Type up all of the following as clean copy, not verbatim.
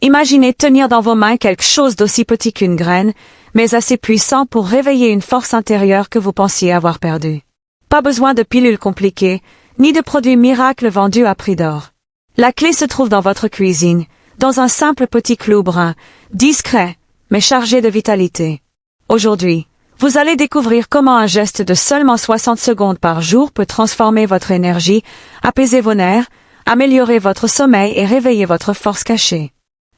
Imaginez tenir dans vos mains quelque chose d'aussi petit qu'une graine, mais assez puissant pour réveiller une force intérieure que vous pensiez avoir perdue. Pas besoin de pilules compliquées, ni de produits miracles vendus à prix d'or. La clé se trouve dans votre cuisine, dans un simple petit clou brun, discret, mais chargé de vitalité. Aujourd'hui, vous allez découvrir comment un geste de seulement 60 secondes par jour peut transformer votre énergie, apaiser vos nerfs, améliorer votre sommeil et réveiller votre force cachée.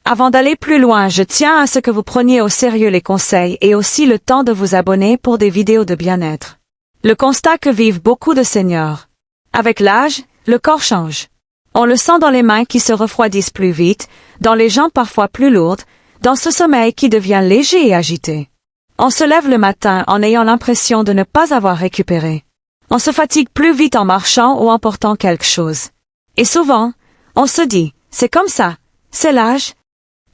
Avant d'aller plus loin, je tiens à ce que vous preniez au sérieux les conseils et aussi le temps de vous abonner pour des vidéos de bien-être. Le constat que vivent beaucoup de seniors. Avec l'âge, le corps change. On le sent dans les mains qui se refroidissent plus vite, dans les jambes parfois plus lourdes, dans ce sommeil qui devient léger et agité. On se lève le matin en ayant l'impression de ne pas avoir récupéré. On se fatigue plus vite en marchant ou en portant quelque chose. Et souvent, on se dit, c'est comme ça, c'est l'âge.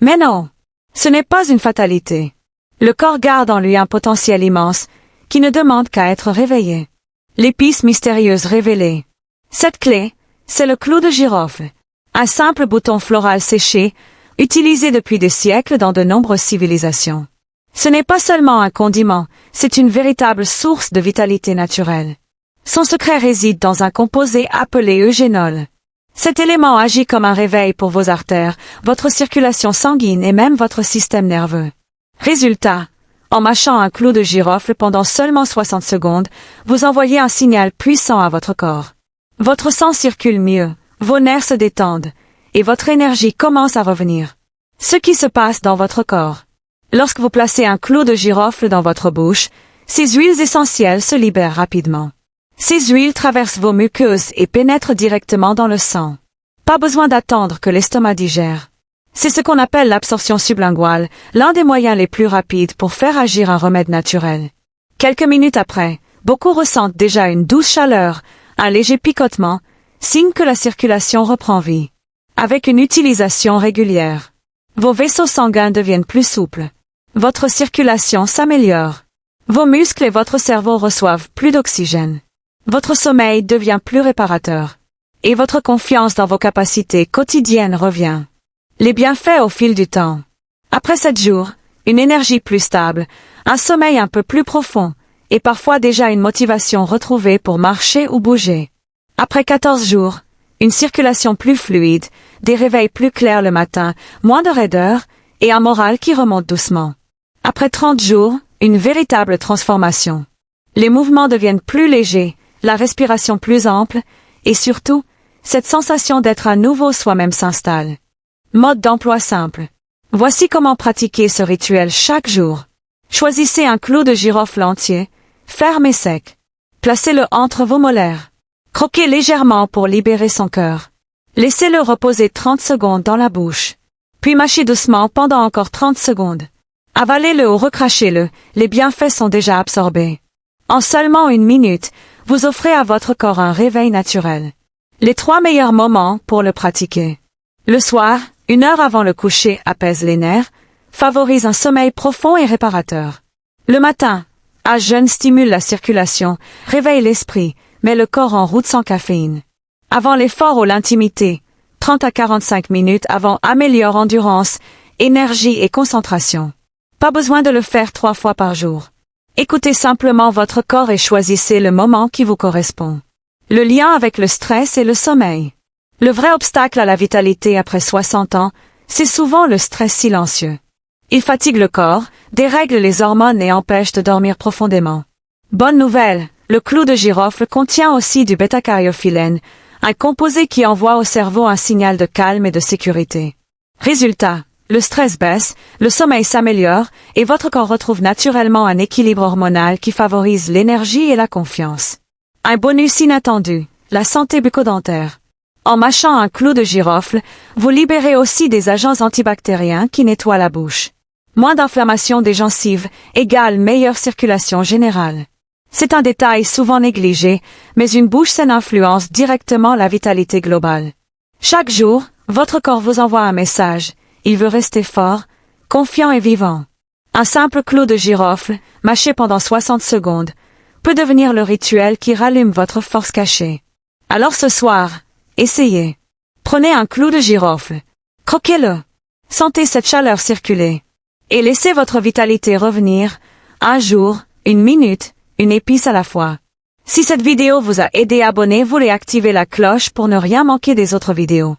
Mais non, ce n'est pas une fatalité. Le corps garde en lui un potentiel immense, qui ne demande qu'à être réveillé. L'épice mystérieuse révélée. Cette clé, c'est le clou de girofle. Un simple bouton floral séché, utilisé depuis des siècles dans de nombreuses civilisations. Ce n'est pas seulement un condiment, c'est une véritable source de vitalité naturelle. Son secret réside dans un composé appelé eugénol. Cet élément agit comme un réveil pour vos artères, votre circulation sanguine et même votre système nerveux. Résultat, en mâchant un clou de girofle pendant seulement 60 secondes, vous envoyez un signal puissant à votre corps. Votre sang circule mieux, vos nerfs se détendent, et votre énergie commence à revenir. Ce qui se passe dans votre corps. Lorsque vous placez un clou de girofle dans votre bouche, ces huiles essentielles se libèrent rapidement. Ces huiles traversent vos muqueuses et pénètrent directement dans le sang. Pas besoin d'attendre que l'estomac digère. C'est ce qu'on appelle l'absorption sublinguale, l'un des moyens les plus rapides pour faire agir un remède naturel. Quelques minutes après, beaucoup ressentent déjà une douce chaleur, un léger picotement, signe que la circulation reprend vie. Avec une utilisation régulière, vos vaisseaux sanguins deviennent plus souples. Votre circulation s'améliore. Vos muscles et votre cerveau reçoivent plus d'oxygène. Votre sommeil devient plus réparateur. Et votre confiance dans vos capacités quotidiennes revient. Les bienfaits au fil du temps. Après 7 jours, une énergie plus stable, un sommeil un peu plus profond, et parfois déjà une motivation retrouvée pour marcher ou bouger. Après 14 jours, une circulation plus fluide, des réveils plus clairs le matin, moins de raideur, et un moral qui remonte doucement. Après 30 jours, une véritable transformation. Les mouvements deviennent plus légers, la respiration plus ample, et surtout, cette sensation d'être à nouveau soi-même s'installe. Mode d'emploi simple. Voici comment pratiquer ce rituel chaque jour. Choisissez un clou de girofle entier, ferme et sec. Placez-le entre vos molaires. Croquez légèrement pour libérer son cœur. Laissez-le reposer 30 secondes dans la bouche. Puis mâchez doucement pendant encore 30 secondes. Avalez-le ou recrachez-le, les bienfaits sont déjà absorbés. En seulement 1 minute, vous offrez à votre corps un réveil naturel. Les 3 meilleurs moments pour le pratiquer. Le soir, 1 heure avant le coucher apaise les nerfs, favorise un sommeil profond et réparateur. Le matin, à jeûne stimule la circulation, réveille l'esprit, met le corps en route sans caféine. Avant l'effort ou l'intimité, 30 à 45 minutes avant améliore endurance, énergie et concentration. Pas besoin de le faire 3 fois par jour. Écoutez simplement votre corps et choisissez le moment qui vous correspond. Le lien avec le stress et le sommeil. Le vrai obstacle à la vitalité après 60 ans, c'est souvent le stress silencieux. Il fatigue le corps, dérègle les hormones et empêche de dormir profondément. Bonne nouvelle, le clou de girofle contient aussi du bêta-caryophyllène, un composé qui envoie au cerveau un signal de calme et de sécurité. Résultat, le stress baisse, le sommeil s'améliore et votre corps retrouve naturellement un équilibre hormonal qui favorise l'énergie et la confiance. Un bonus inattendu, la santé bucco-dentaire. En mâchant un clou de girofle, vous libérez aussi des agents antibactériens qui nettoient la bouche. Moins d'inflammation des gencives égale meilleure circulation générale. C'est un détail souvent négligé, mais une bouche saine influence directement la vitalité globale. Chaque jour, votre corps vous envoie un message. Il veut rester fort, confiant et vivant. Un simple clou de girofle, mâché pendant 60 secondes, peut devenir le rituel qui rallume votre force cachée. Alors ce soir, essayez. Prenez un clou de girofle. Croquez-le. Sentez cette chaleur circuler. Et laissez votre vitalité revenir, un jour, une minute, une épice à la fois. Si cette vidéo vous a aidé, abonnez-vous et activez la cloche pour ne rien manquer des autres vidéos.